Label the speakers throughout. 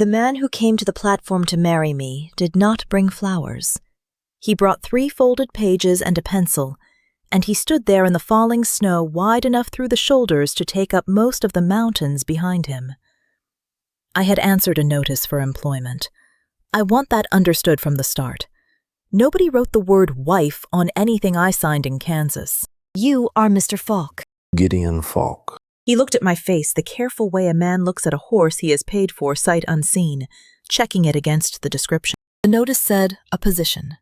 Speaker 1: The man who came to the platform to marry me did not bring flowers. He brought 3 folded pages and a pencil, and he stood there in the falling snow wide enough through the shoulders to take up most of the mountains behind him. I had answered a notice for employment. I want that understood from the start. Nobody wrote the word wife on anything I signed in Kansas. You are Mr. Faulk.
Speaker 2: Gideon Faulk.
Speaker 1: He looked at my face the careful way a man looks at a horse he has paid for sight unseen, checking it against the description. The notice said a position,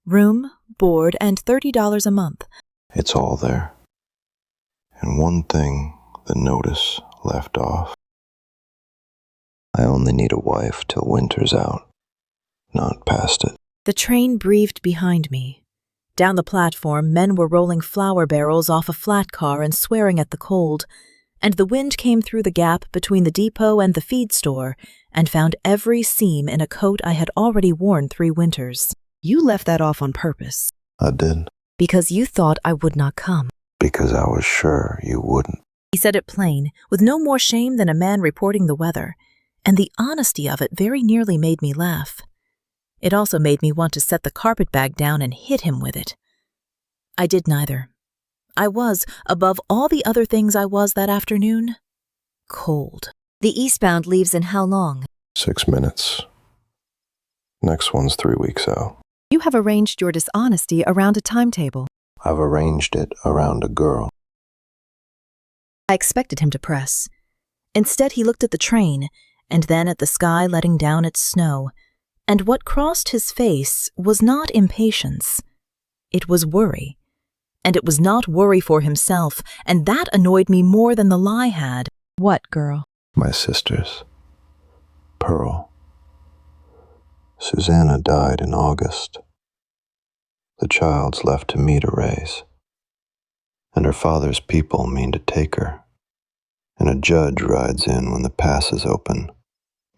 Speaker 1: room, board, and $30 a month.
Speaker 2: It's all there. And one thing the notice left off. I only need a wife till winter's out, not past it.
Speaker 1: The train breathed behind me. Down the platform, men were rolling flour barrels off a flat car and swearing at the cold, and the wind came through the gap between the depot and the feed store and found every seam in a coat I had already worn 3 winters. You left that off on purpose.
Speaker 2: I did.
Speaker 1: Because you thought I would not come.
Speaker 2: Because I was sure you wouldn't.
Speaker 1: He said it plain, with no more shame than a man reporting the weather, and the honesty of it very nearly made me laugh. It also made me want to set the carpetbag down and hit him with it. I did neither. I was, above all the other things I was that afternoon, cold. The eastbound leaves in how long?
Speaker 2: 6 minutes. Next one's 3 weeks out.
Speaker 3: You have arranged your dishonesty around a timetable.
Speaker 2: I've arranged it around a girl.
Speaker 1: I expected him to press. Instead, he looked at the train, and then at the sky letting down its snow, and what crossed his face was not impatience. It was worry. And it was not worry for himself, and that annoyed me more than the lie had.
Speaker 3: What girl?
Speaker 2: My sisters. Pearl. Susanna died in August. The child's left to me to raise. And her father's people mean to take her. And a judge rides in when the pass is open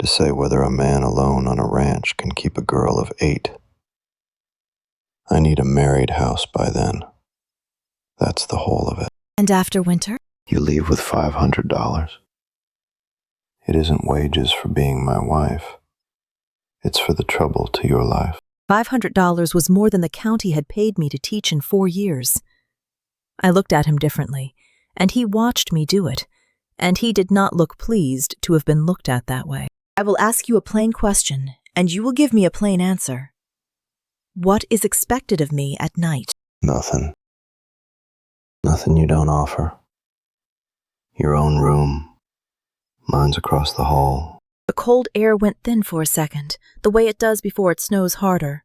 Speaker 2: to say whether a man alone on a ranch can keep a girl of 8. I need a married house by then. That's the whole of it.
Speaker 1: And after winter?
Speaker 2: You leave with $500. It isn't wages for being my wife. It's for the trouble to your life.
Speaker 1: $500 was more than the county had paid me to teach in 4 years. I looked at him differently, and he watched me do it, and he did not look pleased to have been looked at that way. I will ask you a plain question, and you will give me a plain answer. What is expected of me at night?
Speaker 2: Nothing. Nothing you don't offer. Your own room. Mine's across the hall.
Speaker 1: The cold air went thin for a second, the way it does before it snows harder.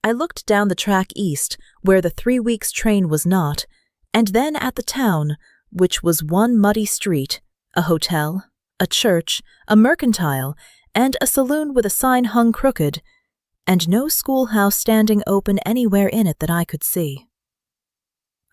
Speaker 1: I looked down the track east, where the 3 weeks train was not, and then at the town, which was one muddy street, a hotel, a church, a mercantile, and a saloon with a sign hung crooked, and no schoolhouse standing open anywhere in it that I could see.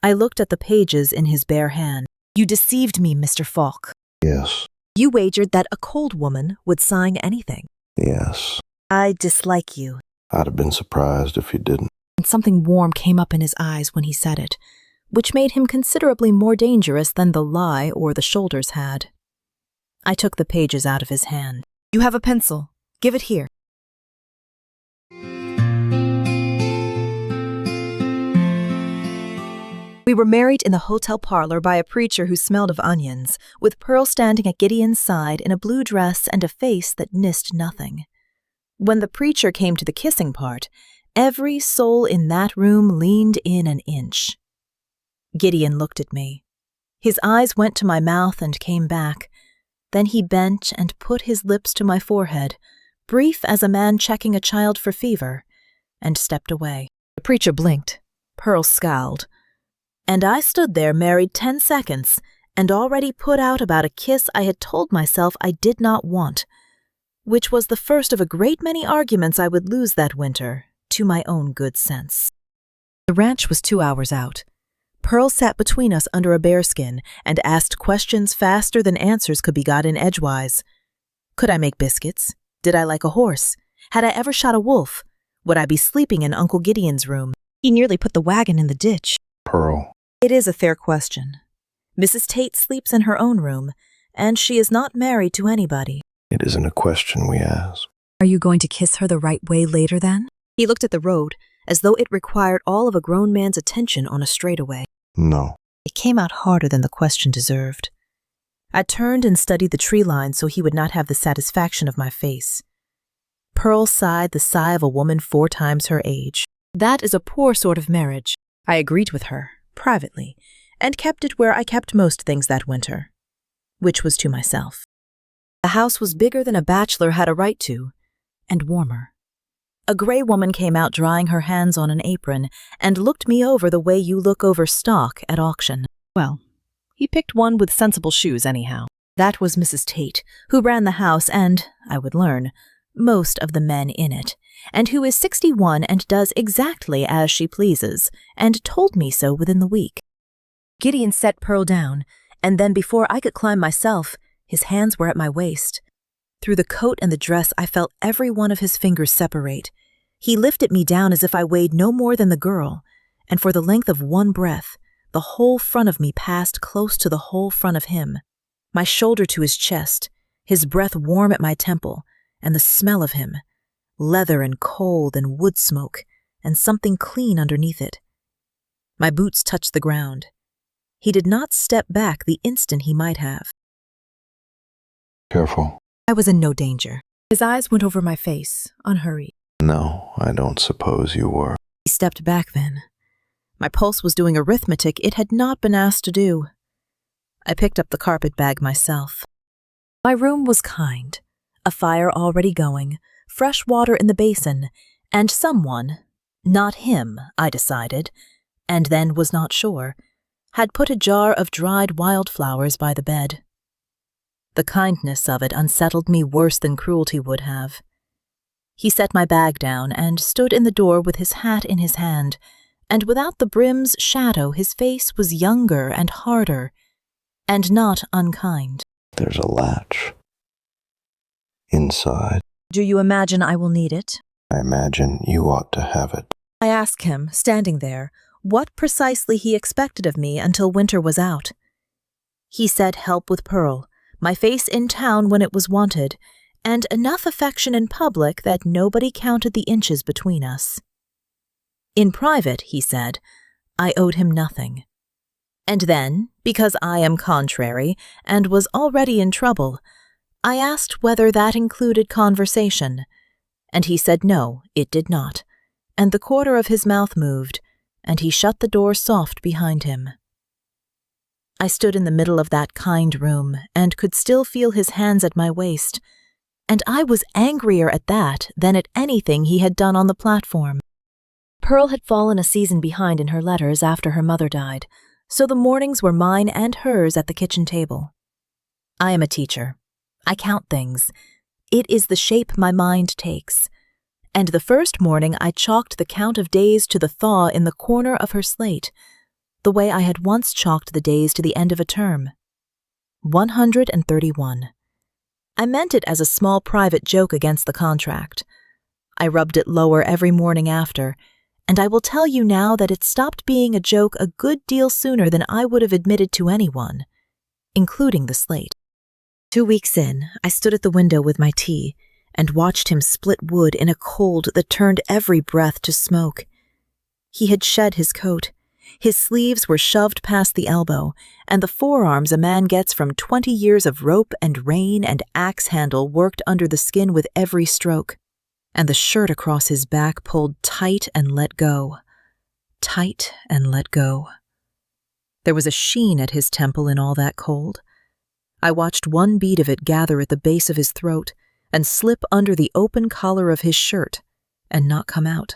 Speaker 1: I looked at the pages in his bare hand. You deceived me, Mr. Faulk.
Speaker 2: Yes.
Speaker 1: You wagered that a cold woman would sign anything.
Speaker 2: Yes.
Speaker 1: I dislike you.
Speaker 2: I'd have been surprised if you didn't.
Speaker 1: And something warm came up in his eyes when he said it, which made him considerably more dangerous than the lie or the shoulders had. I took the pages out of his hand. You have a pencil. Give it here. We were married in the hotel parlor by a preacher who smelled of onions, with Pearl standing at Gideon's side in a blue dress and a face that missed nothing. When the preacher came to the kissing part, every soul in that room leaned in an inch. Gideon looked at me. His eyes went to my mouth and came back. Then he bent and put his lips to my forehead, brief as a man checking a child for fever, and stepped away. The preacher blinked. Pearl scowled. And I stood there married 10 seconds and already put out about a kiss I had told myself I did not want, which was the first of a great many arguments I would lose that winter, to my own good sense. The ranch was 2 hours out. Pearl sat between us under a bearskin and asked questions faster than answers could be got in edgewise. Could I make biscuits? Did I like a horse? Had I ever shot a wolf? Would I be sleeping in Uncle Gideon's room? He nearly put the wagon in the ditch.
Speaker 2: Pearl.
Speaker 1: It is a fair question. Mrs. Tate sleeps in her own room, and she is not married to anybody.
Speaker 2: It isn't a question we ask.
Speaker 3: Are you going to kiss her the right way later then?
Speaker 1: He looked at the road, as though it required all of a grown man's attention on a straightaway.
Speaker 2: No.
Speaker 1: It came out harder than the question deserved. I turned and studied the tree line so he would not have the satisfaction of my face. Pearl sighed the sigh of a woman 4 times her age. That is a poor sort of marriage. I agreed with her, privately, and kept it where I kept most things that winter, which was to myself. The house was bigger than a bachelor had a right to, and warmer. A gray woman came out drying her hands on an apron and looked me over the way you look over stock at auction. Well, he picked one with sensible shoes anyhow. That was Mrs. Tate, who ran the house and, I would learn, most of the men in it, and who is 61 and does exactly as she pleases, and told me so within the week. Gideon set Pearl down, and then before I could climb myself, his hands were at my waist. Through the coat and the dress I felt every one of his fingers separate. He lifted me down as if I weighed no more than the girl, and for the length of one breath, the whole front of me passed close to the whole front of him, my shoulder to his chest, his breath warm at my temple, and the smell of him, leather and cold and wood smoke, and something clean underneath it. My boots touched the ground. He did not step back the instant he might have.
Speaker 2: Careful.
Speaker 3: I was in no danger. His eyes went over my face, unhurried.
Speaker 2: No, I don't suppose you were.
Speaker 1: He stepped back then. My pulse was doing arithmetic it had not been asked to do. I picked up the carpet bag myself. My room was kind. A fire already going, fresh water in the basin, and someone, not him, I decided, and then was not sure, had put a jar of dried wildflowers by the bed. The kindness of it unsettled me worse than cruelty would have. He set my bag down and stood in the door with his hat in his hand, and without the brim's shadow his face was younger and harder, and not unkind.
Speaker 2: There's a latch. Inside.
Speaker 1: Do you imagine I will need it?
Speaker 2: I imagine you ought to have it.
Speaker 1: I asked him, standing there, what precisely he expected of me until winter was out. He said help with Pearl, my face in town when it was wanted, and enough affection in public that nobody counted the inches between us. In private, he said, I owed him nothing. And then, because I am contrary and was already in trouble, I asked whether that included conversation, and he said no, it did not, and the corner of his mouth moved, and he shut the door soft behind him. I stood in the middle of that kind room and could still feel his hands at my waist, and I was angrier at that than at anything he had done on the platform. Pearl had fallen a season behind in her letters after her mother died, so the mornings were mine and hers at the kitchen table. I am a teacher. I count things. It is the shape my mind takes. And the first morning I chalked the count of days to the thaw in the corner of her slate, the way I had once chalked the days to the end of a term. 131. I meant it as a small private joke against the contract. I rubbed it lower every morning after, and I will tell you now that it stopped being a joke a good deal sooner than I would have admitted to anyone, including the slate. 2 weeks in, I stood at the window with my tea and watched him split wood in a cold that turned every breath to smoke. He had shed his coat. His sleeves were shoved past the elbow, and the forearms a man gets from 20 years of rope and rein and axe handle worked under the skin with every stroke, and the shirt across his back pulled tight and let go. Tight and let go. There was a sheen at his temple in all that cold. I watched one bead of it gather at the base of his throat and slip under the open collar of his shirt and not come out.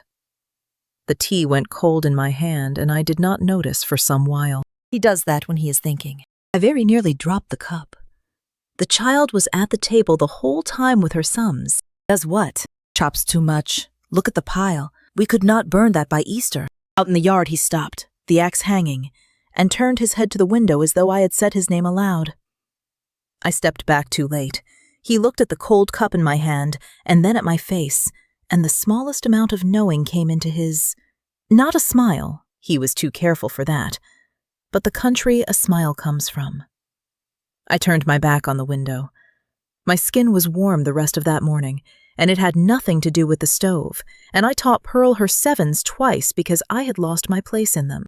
Speaker 1: The tea went cold in my hand, and I did not notice for some while. He does that when he is thinking. I very nearly dropped the cup. The child was at the table the whole time with her sums. Does what? Chops too much. Look at the pile. We could not burn that by Easter. Out in the yard he stopped, the axe hanging, and turned his head to the window as though I had said his name aloud. I stepped back too late. He looked at the cold cup in my hand, and then at my face, and the smallest amount of knowing came into his... Not a smile, he was too careful for that, but the country a smile comes from. I turned my back on the window. My skin was warm the rest of that morning, and it had nothing to do with the stove, and I taught Pearl her sevens twice because I had lost my place in them.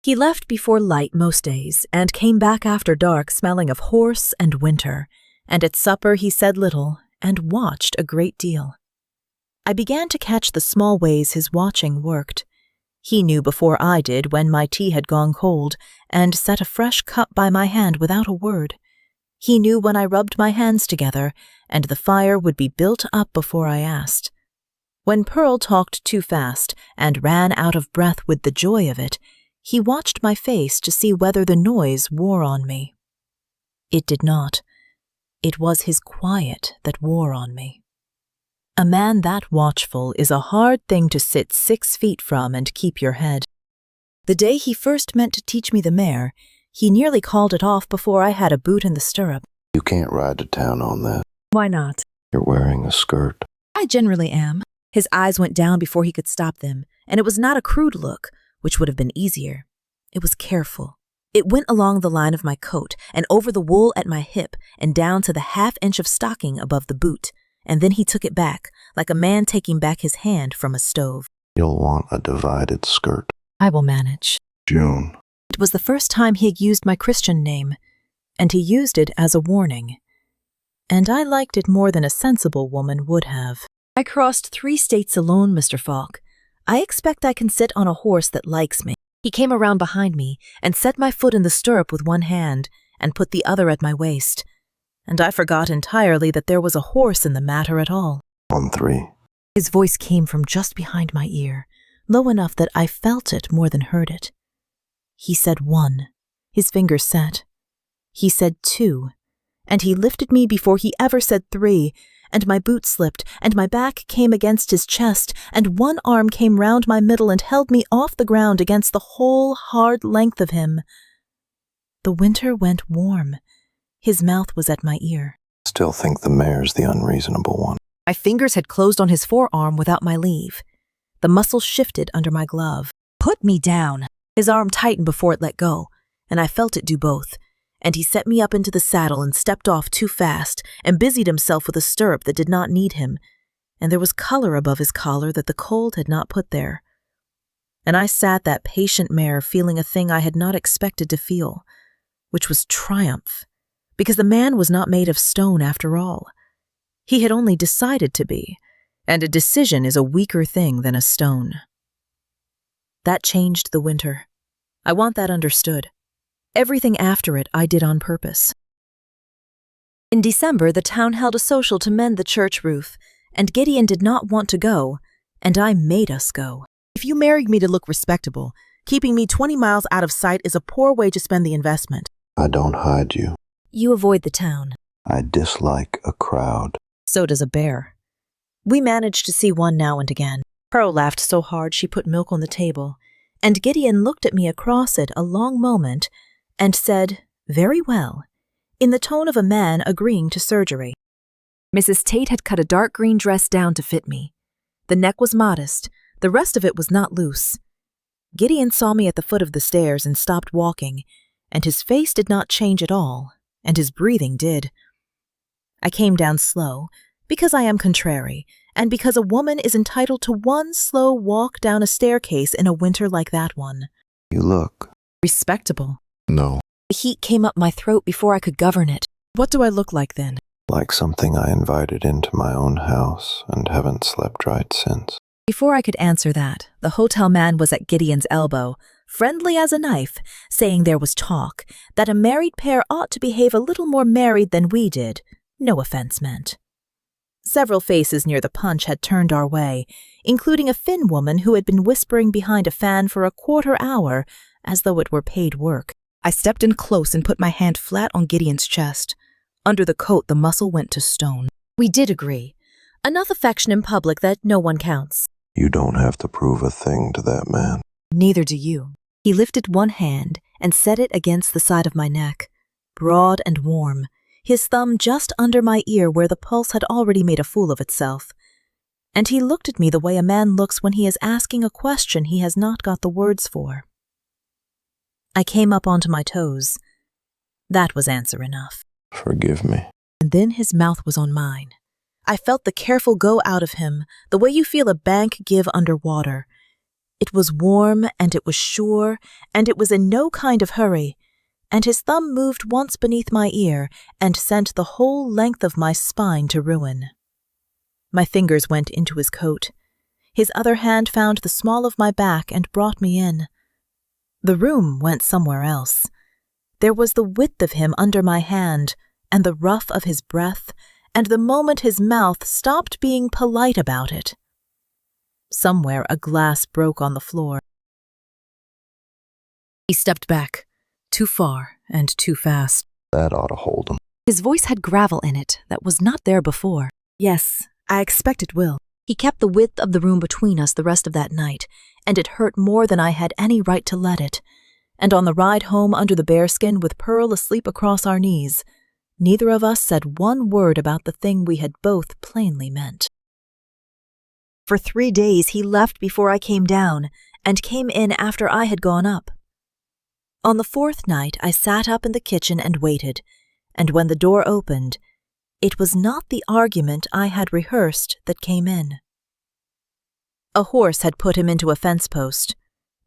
Speaker 1: He left before light most days, and came back after dark smelling of horse and winter, and at supper he said little and watched a great deal. I began to catch the small ways his watching worked. He knew before I did when my tea had gone cold, and set a fresh cup by my hand without a word. He knew when I rubbed my hands together, and the fire would be built up before I asked. When Pearl talked too fast and ran out of breath with the joy of it, he watched my face to see whether the noise wore on me. It did not. It was his quiet that wore on me. A man that watchful is a hard thing to sit 6 feet from and keep your head. The day he first meant to teach me the mare, he nearly called it off before I had a boot in the stirrup.
Speaker 2: You can't ride to town on that.
Speaker 3: Why not?
Speaker 2: You're wearing a skirt.
Speaker 3: I generally am. His eyes went down before he could stop them, and it was not a crude look, which would have been easier. It was careful. It went along the line of my coat and over the wool at my hip and down to the half-inch of stocking above the boot, and then he took it back, like a man taking back his hand from a stove.
Speaker 2: You'll want a divided skirt.
Speaker 3: I will manage.
Speaker 2: June.
Speaker 1: It was the first time he had used my Christian name, and he used it as a warning. And I liked it more than a sensible woman would have. I crossed 3 states alone, Mr. Faulk. I expect I can sit on a horse that likes me. He came around behind me and set my foot in the stirrup with one hand and put the other at my waist, and I forgot entirely that there was a horse in the matter at all.
Speaker 2: On 3.
Speaker 1: His voice came from just behind my ear, low enough that I felt it more than heard it. He said 1, his fingers set. He said 2, and he lifted me before he ever said 3, and my boot slipped, and my back came against his chest, and one arm came round my middle and held me off the ground against the whole hard length of him. The winter went warm. His mouth was at my ear.
Speaker 2: Still think the mare's the unreasonable one.
Speaker 1: My fingers had closed on his forearm without my leave. The muscles shifted under my glove. Put me down. His arm tightened before it let go, and I felt it do both. And he set me up into the saddle and stepped off too fast and busied himself with a stirrup that did not need him, and there was color above his collar that the cold had not put there. And I sat that patient mare feeling a thing I had not expected to feel, which was triumph, because the man was not made of stone after all. He had only decided to be, and a decision is a weaker thing than a stone. That changed the winter. I want that understood. Everything after it I did on purpose. In December, the town held a social to mend the church roof, and Gideon did not want to go, and I made us go. If you married me to look respectable, keeping me 20 miles out of sight is a poor way to spend the investment.
Speaker 2: I don't hide you.
Speaker 1: You avoid the town.
Speaker 2: I dislike a crowd.
Speaker 1: So does a bear. We managed to see one now and again. Pearl laughed so hard she put milk on the table, and Gideon looked at me across it a long moment and said, "Very well," in the tone of a man agreeing to surgery. Mrs. Tate had cut a dark green dress down to fit me. The neck was modest, the rest of it was not loose. Gideon saw me at the foot of the stairs and stopped walking, and his face did not change at all, and his breathing did. I came down slow, because I am contrary, and because a woman is entitled to one slow walk down a staircase in a winter like that one.
Speaker 2: You look.
Speaker 1: Respectable.
Speaker 2: No.
Speaker 1: The heat came up my throat before I could govern it. What do I look like then?
Speaker 2: Like something I invited into my own house and haven't slept right since.
Speaker 1: Before I could answer that, the hotel man was at Gideon's elbow, friendly as a knife, saying there was talk, that a married pair ought to behave a little more married than we did, no offense meant. Several faces near the punch had turned our way, including a Finn woman who had been whispering behind a fan for a quarter hour, as though it were paid work. I stepped in close and put my hand flat on Gideon's chest. Under the coat, the muscle went to stone. We did agree. Enough affection in public that no one counts.
Speaker 2: You don't have to prove a thing to that man.
Speaker 1: Neither do you. He lifted one hand and set it against the side of my neck, broad and warm, his thumb just under my ear where the pulse had already made a fool of itself. And he looked at me the way a man looks when he is asking a question he has not got the words for. I came up onto my toes. That was answer enough.
Speaker 2: Forgive me.
Speaker 3: and then his mouth was on mine. I felt the careful go out of him, the way you feel a bank give underwater. It was warm, and it was sure, and it was in no kind of hurry, and his thumb moved once beneath my ear and sent the whole length of my spine to ruin. My fingers went into his coat. His other hand found the small of my back and brought me in. The room went somewhere else. There was the width of him under my hand, and the rough of his breath, and the moment his mouth stopped being polite about it. Somewhere a glass broke on the floor. He stepped back, too far and too fast.
Speaker 2: That ought to hold him.
Speaker 3: His voice had gravel in it that was not there before. Yes, I expect it will. He kept the width of the room between us the rest of that night, and it hurt more than I had any right to let it. And on the ride home under the bearskin with Pearl asleep across our knees, neither of us said one word about the thing we had both plainly meant. For 3 days he left before I came down, and came in after I had gone up. On the 4th night I sat up in the kitchen and waited, and when the door opened, it was not the argument I had rehearsed that came in. A horse had put him into a fence post.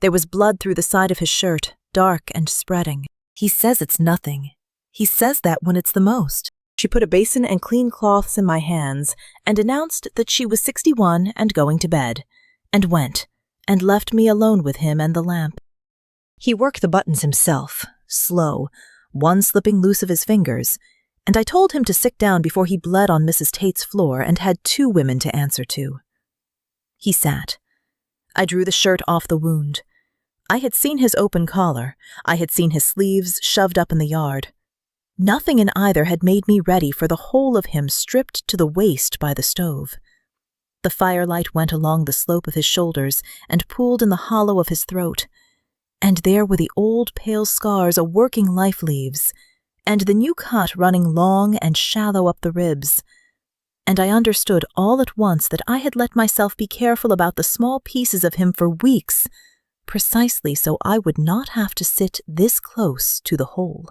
Speaker 3: There was blood through the side of his shirt, dark and spreading. He says it's nothing. He says that when it's the most. She put a basin and clean cloths in my hands and announced that she was 61 and going to bed, and went, and left me alone with him and the lamp. He worked the buttons himself, slow, one slipping loose of his fingers, and I told him to sit down before he bled on Mrs. Tate's floor and had 2 women to answer to. He sat. I drew the shirt off the wound. I had seen his open collar. I had seen his sleeves shoved up in the yard. Nothing in either had made me ready for the whole of him stripped to the waist by the stove. The firelight went along the slope of his shoulders and pooled in the hollow of his throat, and there were the old pale scars a working life leaves, and the new cut running long and shallow up the ribs. And I understood all at once that I had let myself be careful about the small pieces of him for weeks, precisely so I would not have to sit this close to the whole.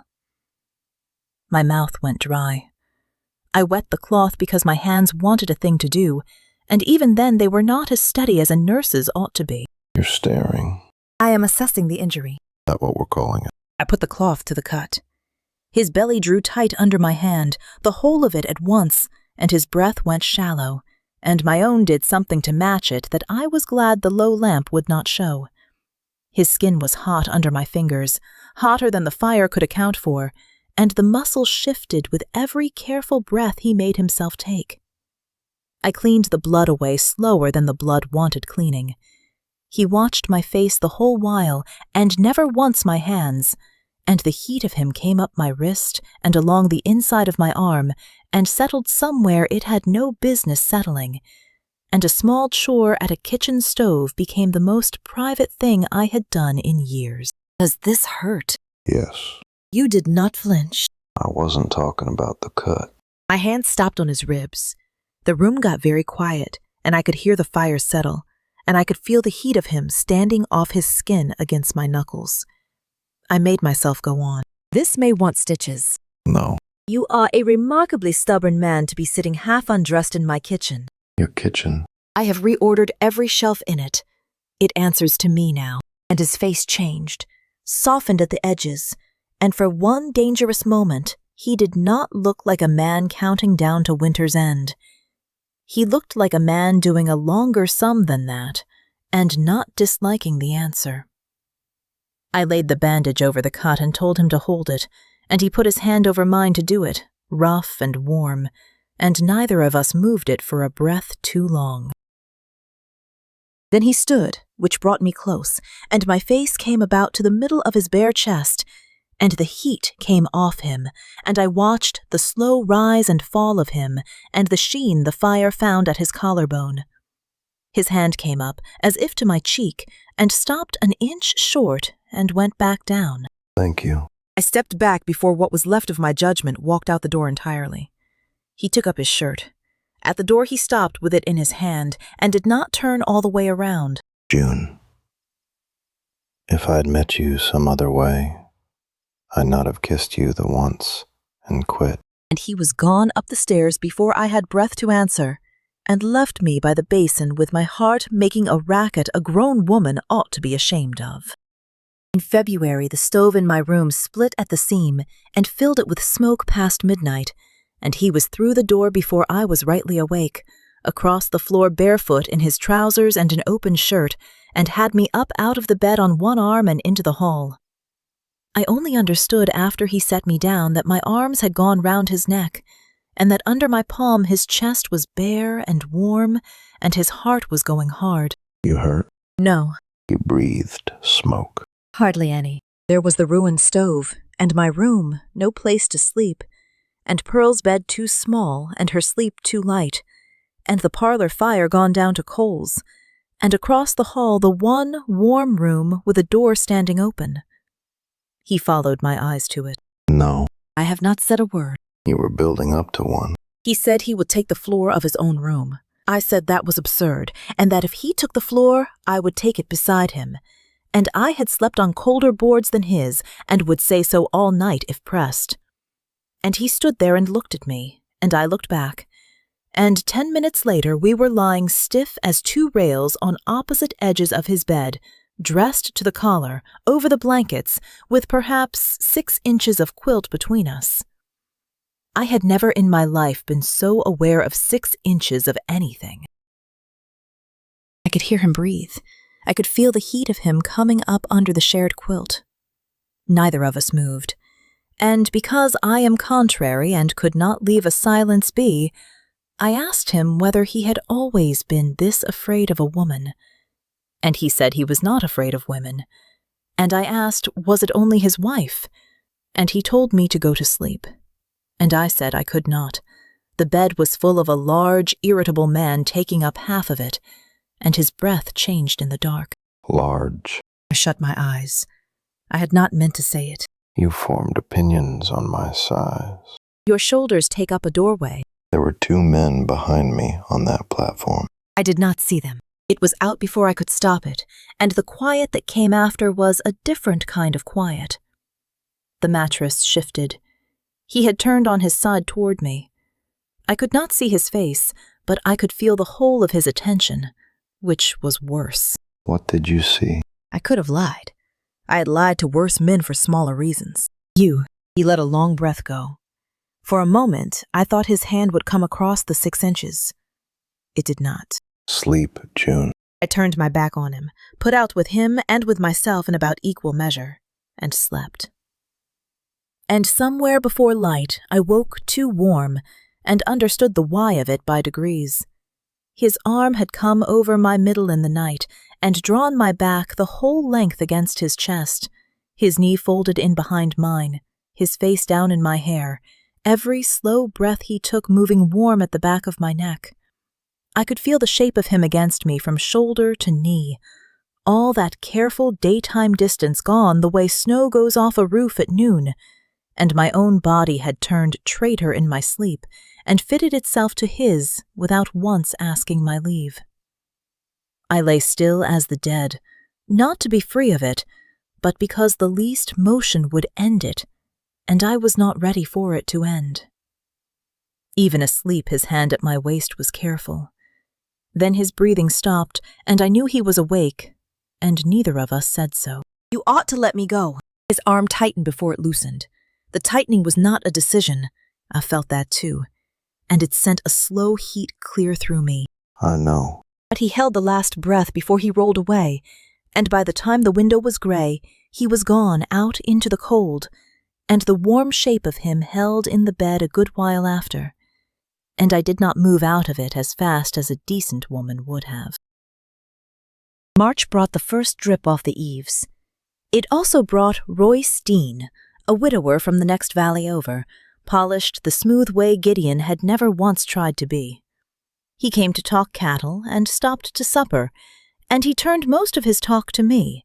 Speaker 3: My mouth went dry. I wet the cloth because my hands wanted a thing to do, and even then they were not as steady as a nurse's ought to be.
Speaker 2: You're staring.
Speaker 3: I am assessing the injury.
Speaker 2: Is that what we're calling it?
Speaker 3: I put the cloth to the cut. His belly drew tight under my hand, the whole of it at once, and his breath went shallow, and my own did something to match it that I was glad the low lamp would not show. His skin was hot under my fingers, hotter than the fire could account for, and the muscles shifted with every careful breath he made himself take. I cleaned the blood away slower than the blood wanted cleaning. He watched my face the whole while, and never once my hands, and the heat of him came up my wrist and along the inside of my arm, and settled somewhere it had no business settling, and a small chore at a kitchen stove became the most private thing I had done in years. Does this hurt?
Speaker 2: Yes.
Speaker 3: You did not flinch.
Speaker 2: I wasn't talking about the cut.
Speaker 3: My hand stopped on his ribs. The room got very quiet, and I could hear the fire settle, and I could feel the heat of him standing off his skin against my knuckles. I made myself go on. This may want stitches.
Speaker 2: No.
Speaker 3: You are a remarkably stubborn man to be sitting half undressed in my kitchen.
Speaker 2: Your kitchen.
Speaker 3: I have reordered every shelf in it. It answers to me now. And his face changed, softened at the edges, and for one dangerous moment, he did not look like a man counting down to winter's end. He looked like a man doing a longer sum than that, and not disliking the answer. I laid the bandage over the cut and told him to hold it, and he put his hand over mine to do it, rough and warm, and neither of us moved it for a breath too long. Then he stood, which brought me close, and my face came about to the middle of his bare chest, and the heat came off him, and I watched the slow rise and fall of him, and the sheen the fire found at his collarbone. His hand came up, as if to my cheek, and stopped an inch short and went back down.
Speaker 2: Thank you.
Speaker 3: I stepped back before what was left of my judgment walked out the door entirely. He took up his shirt. At the door he stopped with it in his hand, and did not turn all the way around.
Speaker 2: June, if I'd met you some other way, I'd not have kissed you the once and quit.
Speaker 1: and he was gone up the stairs before I had breath to answer, and left me by the basin with my heart making a racket a grown woman ought to be ashamed of. In February, the stove in my room split at the seam and filled it with smoke past midnight, and he was through the door before I was rightly awake, across the floor barefoot in his trousers and an open shirt, and had me up out of the bed on one arm and into the hall. I only understood after he set me down that my arms had gone round his neck, and that under my palm his chest was bare and warm, and his heart was going hard.
Speaker 2: You hurt?
Speaker 1: No.
Speaker 2: You breathed smoke.
Speaker 1: Hardly any. There was the ruined stove, and my room, no place to sleep, and Pearl's bed too small and her sleep too light, and the parlor fire gone down to coals, and across the hall the one warm room with a door standing open. He followed my eyes to it.
Speaker 2: No.
Speaker 1: I have not said a word.
Speaker 2: You were building up to one.
Speaker 1: He said he would take the floor of his own room. I said that was absurd, and that if he took the floor, I would take it beside him. And I had slept on colder boards than his, and would say so all night if pressed. And he stood there and looked at me, and I looked back. And 10 minutes later we were lying stiff as two rails on opposite edges of his bed, dressed to the collar, over the blankets, with perhaps 6 inches of quilt between us. I had never in my life been so aware of 6 inches of anything. I could hear him breathe. I could feel the heat of him coming up under the shared quilt. Neither of us moved, and because I am contrary and could not leave a silence be, I asked him whether he had always been this afraid of a woman, and he said he was not afraid of women, and I asked, was it only his wife, and he told me to go to sleep, and I said I could not. The bed was full of a large, irritable man taking up half of it, and his breath changed in the dark.
Speaker 2: Large.
Speaker 1: I shut my eyes. I had not meant to say it.
Speaker 2: You formed opinions on my size.
Speaker 1: Your shoulders take up a doorway.
Speaker 2: There were 2 men behind me on that platform.
Speaker 1: I did not see them. It was out before I could stop it, and the quiet that came after was a different kind of quiet. The mattress shifted. He had turned on his side toward me. I could not see his face, but I could feel the whole of his attention, which was worse.
Speaker 2: What did you see?
Speaker 1: I could have lied. I had lied to worse men for smaller reasons. He let a long breath go. For a moment, I thought his hand would come across the 6 inches. It did not.
Speaker 2: Sleep, June.
Speaker 1: I turned my back on him, put out with him and with myself in about equal measure, and slept. And somewhere before light, I woke too warm, and understood the why of it by degrees. His arm had come over my middle in the night, and drawn my back the whole length against his chest, his knee folded in behind mine, his face down in my hair, every slow breath he took moving warm at the back of my neck. I could feel the shape of him against me from shoulder to knee, all that careful daytime distance gone the way snow goes off a roof at noon, and my own body had turned traitor in my sleep and fitted itself to his without once asking my leave. I lay still as the dead, not to be free of it, but because the least motion would end it, and I was not ready for it to end. Even asleep, his hand at my waist was careful. Then his breathing stopped, and I knew he was awake, and neither of us said so. You ought to let me go. His arm tightened before it loosened. The tightening was not a decision. I felt that too, and it sent a slow heat clear through me.
Speaker 2: I know.
Speaker 1: But he held the last breath before he rolled away, and by the time the window was gray, he was gone out into the cold, and the warm shape of him held in the bed a good while after, and I did not move out of it as fast as a decent woman would have. March brought the first drip off the eaves. It also brought Royce Dean, a widower from the next valley over, polished the smooth way Gideon had never once tried to be. He came to talk cattle and stopped to supper, and he turned most of his talk to me,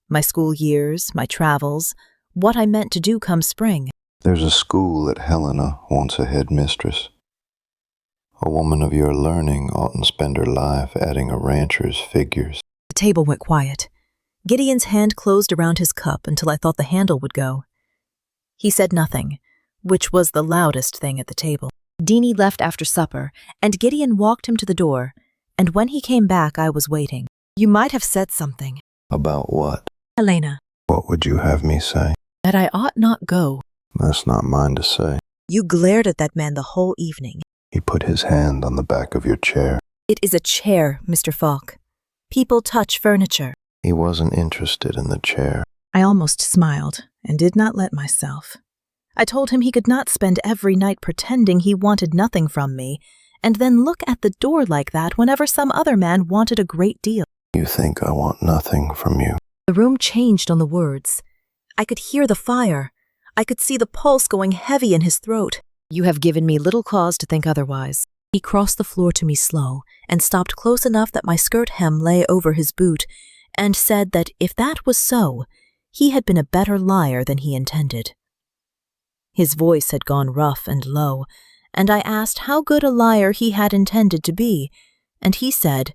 Speaker 1: my school years, my travels, what I meant to do come spring.
Speaker 2: There's a school at Helena wants a headmistress. A woman of your learning oughtn't spend her life adding a rancher's figures.
Speaker 1: The table went quiet. Gideon's hand closed around his cup until I thought the handle would go. He said nothing,
Speaker 3: which was the loudest thing at the table. Deanie left after supper, and Gideon walked him to the door, and when he came back I was waiting. "You might have said something."
Speaker 2: About what?
Speaker 3: "Helena."
Speaker 2: What would you have me say?
Speaker 3: "That I ought not go."
Speaker 2: That's not mine to say.
Speaker 3: "You glared at that man the whole evening."
Speaker 2: He put his hand on the back of your chair.
Speaker 3: "It is a chair, Mr. Faulk. People touch furniture."
Speaker 2: He wasn't interested in the chair.
Speaker 1: I almost smiled and did not let myself. I told him he could not spend every night pretending he wanted nothing from me and then look at the door like that whenever some other man wanted a great deal.
Speaker 2: You think I want nothing from you?
Speaker 3: The room changed on the words. I could hear the fire. I could see the pulse going heavy in his throat. "You have given me little cause to think otherwise." He crossed the floor to me slow and stopped close enough that my skirt hem lay over his boot and said that if that was so, he had been a better liar than he intended. His voice had gone rough and low, and I asked how good a liar he had intended to be, and he said,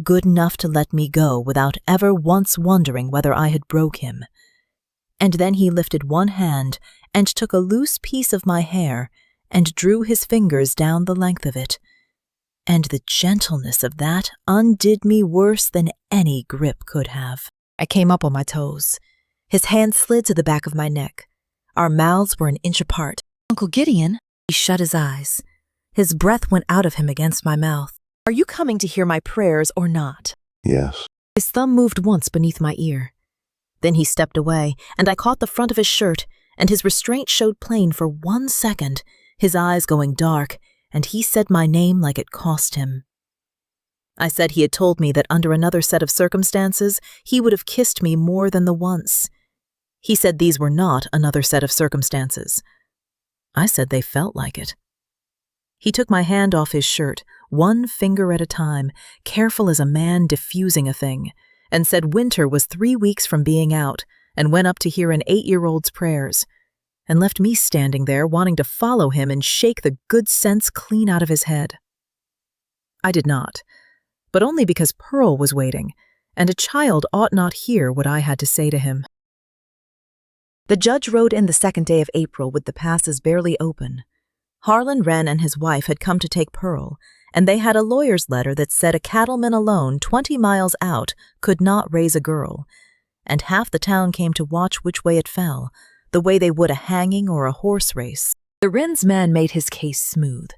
Speaker 3: good enough to let me go without ever once wondering whether I had broke him. And then he lifted one hand and took a loose piece of my hair and drew his fingers down the length of it. And the gentleness of that undid me worse than any grip could have. I came up on my toes. His hand slid to the back of my neck. Our mouths were an inch apart. "Uncle Gideon," he shut his eyes. His breath went out of him against my mouth. "Are you coming to hear my prayers or not?"
Speaker 2: Yes.
Speaker 3: His thumb moved once beneath my ear. Then he stepped away, and I caught the front of his shirt, and his restraint showed plain for 1 second, his eyes going dark, and he said my name like it cost him. I said he had told me that under another set of circumstances, he would have kissed me more than the once. He said these were not another set of circumstances. I said they felt like it. He took my hand off his shirt, 1 finger at a time, careful as a man diffusing a thing, and said winter was 3 weeks from being out, and went up to hear an 8-year-old's prayers, and left me standing there wanting to follow him and shake the good sense clean out of his head. I did not, but only because Pearl was waiting, and a child ought not hear what I had to say to him. The judge rode in the 2nd day of April with the passes barely open. Harlan Wren and his wife had come to take Pearl, and they had a lawyer's letter that said a cattleman alone 20 miles out could not raise a girl, and half the town came to watch which way it fell, the way they would a hanging or a horse race. The Wren's man made his case smooth.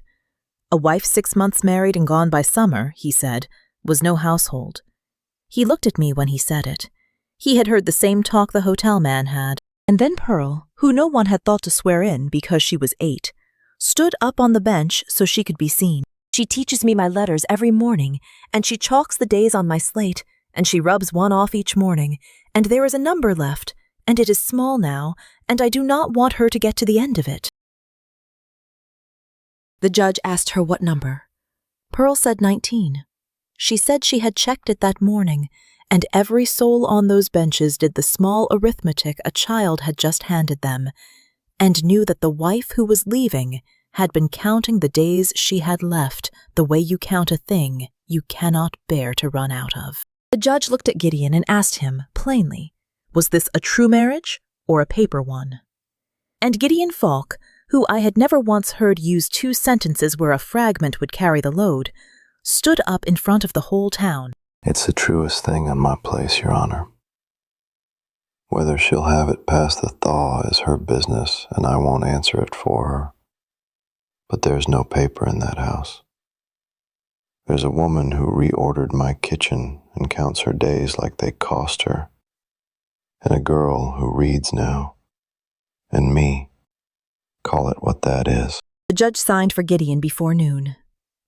Speaker 3: A wife 6 months married and gone by summer, he said, was no household. He looked at me when he said it. He had heard the same talk the hotel man had. And then Pearl, who no one had thought to swear in because she was 8, stood up on the bench so she could be seen. "She teaches me my letters every morning, and she chalks the days on my slate, and she rubs one off each morning, and there is a number left, and it is small now, and I do not want her to get to the end of it." The judge asked her what number. Pearl said 19. She said she had checked it that morning, and every soul on those benches did the small arithmetic a child had just handed them, and knew that the wife who was leaving had been counting the days she had left the way you count a thing you cannot bear to run out of. The judge looked at Gideon and asked him, plainly, was this a true marriage or a paper one? And Gideon Faulk, who I had never once heard use 2 sentences where a fragment would carry the load, stood up in front of the whole town.
Speaker 2: It's the truest thing on my place, Your Honor. Whether she'll have it past the thaw is her business, and I won't answer it for her. But there's no paper in that house. There's a woman who reordered my kitchen and counts her days like they cost her, and a girl who reads now, and me. Call it what that is.
Speaker 3: The judge signed for Gideon before noon.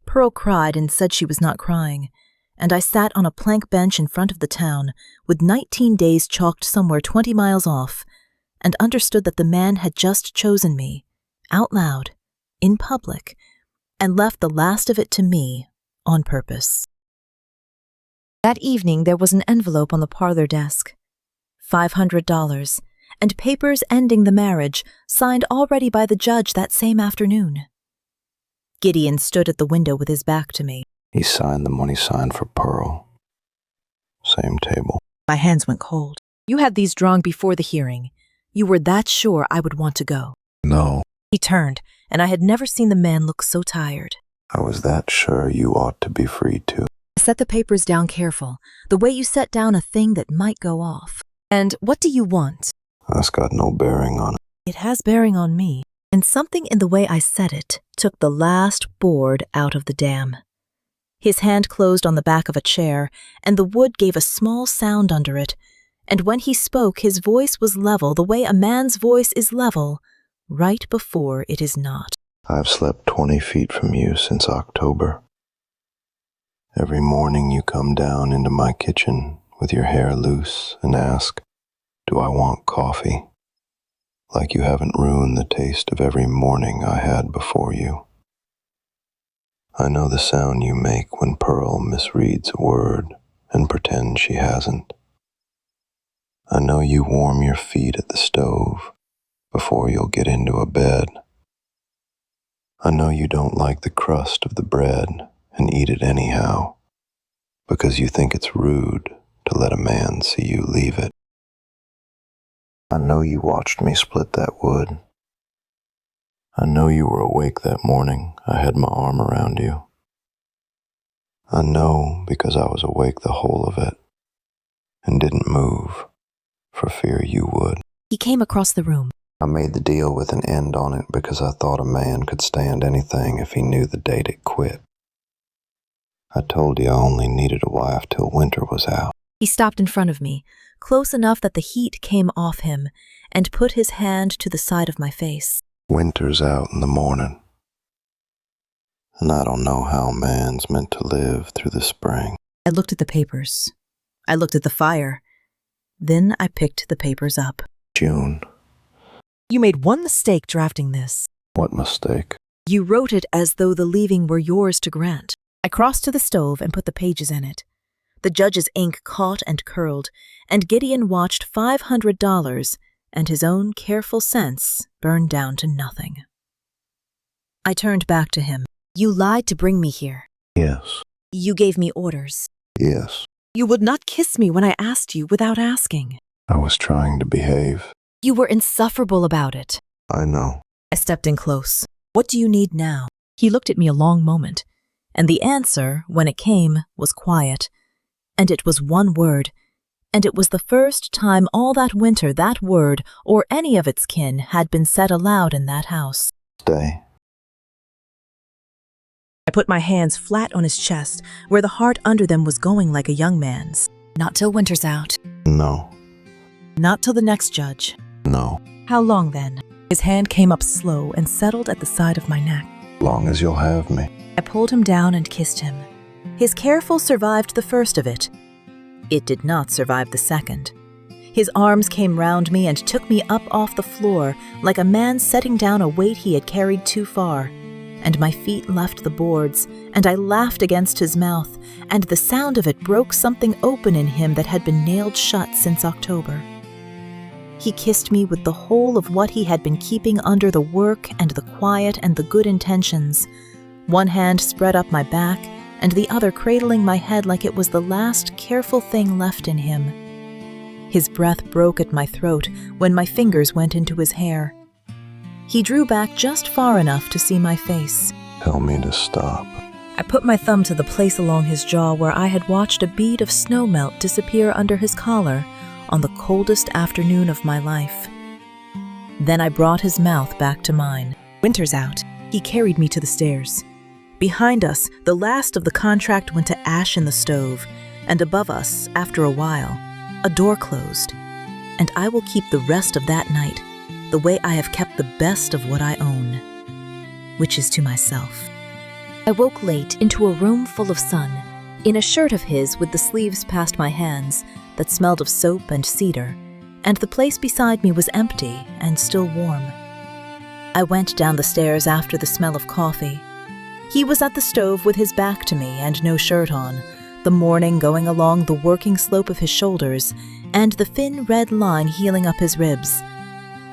Speaker 3: Pearl cried and said she was not crying, and I sat on a plank bench in front of the town with 19 days chalked somewhere 20 miles off, and understood that the man had just chosen me, out loud, in public, and left the last of it to me on purpose. That evening there was an envelope on the parlor desk. $500, and papers ending the marriage, signed already by the judge that same afternoon. Gideon stood at the window with his back to me.
Speaker 2: He signed the money signed for Pearl. Same table.
Speaker 3: My hands went cold. You had these drawn before the hearing. You were that sure I would want to go.
Speaker 2: No.
Speaker 3: He turned, and I had never seen the man look so tired.
Speaker 2: I was that sure you ought to be free too.
Speaker 3: Set the papers down careful, the way you set down a thing that might go off. And what do you want?
Speaker 2: That's got no bearing on it.
Speaker 3: It has bearing on me, and something in the way I said it took the last board out of the dam. His hand closed on the back of a chair, and the wood gave a small sound under it, and when he spoke his voice was level the way a man's voice is level, right before it is not.
Speaker 2: I've slept 20 feet from you since October. Every morning you come down into my kitchen with your hair loose and ask, "Do I want coffee?" Like you haven't ruined the taste of every morning I had before you. I know the sound you make when Pearl misreads a word and pretends she hasn't. I know you warm your feet at the stove before you'll get into a bed. I know you don't like the crust of the bread and eat it anyhow, because you think it's rude to let a man see you leave it. I know you watched me split that wood. I know you were awake that morning. I had my arm around you. I know because I was awake the whole of it and didn't move for fear you would.
Speaker 3: He came across the room.
Speaker 2: I made the deal with an end on it because I thought a man could stand anything if he knew the date it quit. I told you I only needed a wife till winter was out.
Speaker 3: He stopped in front of me, close enough that the heat came off him, and put his hand to the side of my face.
Speaker 2: Winter's out in the morning, and I don't know how a man's meant to live through the spring.
Speaker 3: I looked at the papers. I looked at the fire. Then I picked the papers up.
Speaker 2: June.
Speaker 3: You made one mistake drafting this.
Speaker 2: What mistake?
Speaker 3: You wrote it as though the leaving were yours to grant. I crossed to the stove and put the pages in it. The judge's ink caught and curled, and Gideon watched $500 and his own careful sense burned down to nothing. I turned back to him. You lied to bring me here.
Speaker 2: Yes.
Speaker 3: You gave me orders.
Speaker 2: Yes.
Speaker 3: You would not kiss me when I asked you without asking.
Speaker 2: I was trying to behave.
Speaker 3: You were insufferable about it.
Speaker 2: I know.
Speaker 3: I stepped in close. What do you need now? He looked at me a long moment, and the answer, when it came, was quiet. And it was one word, and it was the first time all that winter that word, or any of its kin, had been said aloud in that house.
Speaker 2: Stay.
Speaker 3: I put my hands flat on his chest, where the heart under them was going like a young man's. Not till winter's out.
Speaker 2: No.
Speaker 3: Not till the next judge.
Speaker 2: No.
Speaker 3: How long then? His hand came up slow and settled at the side of my neck.
Speaker 2: Long as you'll have me.
Speaker 3: I pulled him down and kissed him. His careful survived the first of it. It did not survive the second. His arms came round me and took me up off the floor like a man setting down a weight he had carried too far, and my feet left the boards, and I laughed against his mouth, and the sound of it broke something open in him that had been nailed shut since October. He kissed me with the whole of what he had been keeping under the work and the quiet and the good intentions, one hand spread up my back, and the other cradling my head like it was the last careful thing left in him. His breath broke at my throat when my fingers went into his hair. He drew back just far enough to see my face.
Speaker 2: Tell me to stop.
Speaker 3: I put my thumb to the place along his jaw where I had watched a bead of snowmelt disappear under his collar on the coldest afternoon of my life. Then I brought his mouth back to mine. Winter's out. He carried me to the stairs. Behind us, the last of the contract went to ash in the stove, and above us, after a while, a door closed. And I will keep the rest of that night the way I have kept the best of what I own, which is to myself. I woke late into a room full of sun, in a shirt of his with the sleeves past my hands that smelled of soap and cedar, and the place beside me was empty and still warm. I went down the stairs after the smell of coffee. He was at the stove with his back to me and no shirt on, the morning going along the working slope of his shoulders and the thin red line healing up his ribs.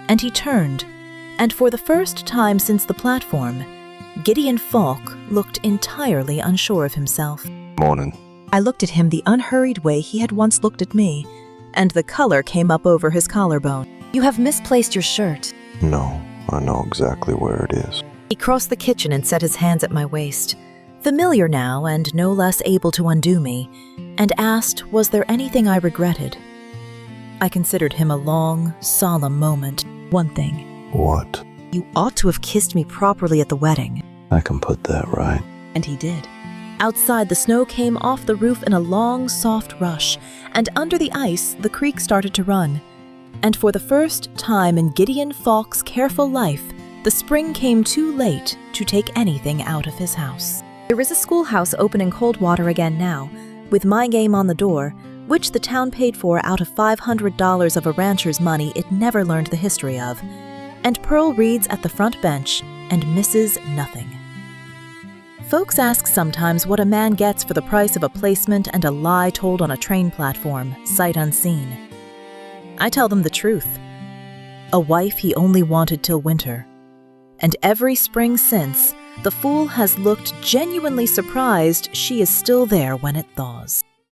Speaker 3: And he turned, and for the first time since the platform, Gideon Faulk looked entirely unsure of himself.
Speaker 2: Morning.
Speaker 3: I looked at him the unhurried way he had once looked at me, and the color came up over his collarbone. You have misplaced your shirt.
Speaker 2: No, I know exactly where it is.
Speaker 1: He crossed the kitchen and set his hands at my waist, familiar now and no less able to undo me, and asked, was there anything I regretted? I considered him a long, solemn moment. One thing.
Speaker 2: What?
Speaker 1: You ought to have kissed me properly at the wedding.
Speaker 2: I can put that right.
Speaker 1: And he did. Outside, the snow came off the roof in a long, soft rush, and under the ice, the creek started to run. And for the first time in Gideon Faulk's careful life, the spring came too late to take anything out of his house. There is a schoolhouse open in Coldwater again now, with my game on the door, which the town paid for out of $500 of a rancher's money it never learned the history of. And Pearl reads at the front bench and misses nothing. Folks ask sometimes what a man gets for the price of a placement and a lie told on a train platform, sight unseen. I tell them the truth. A wife he only wanted till winter. And every spring since, the fool has looked genuinely surprised she is still there when it thaws.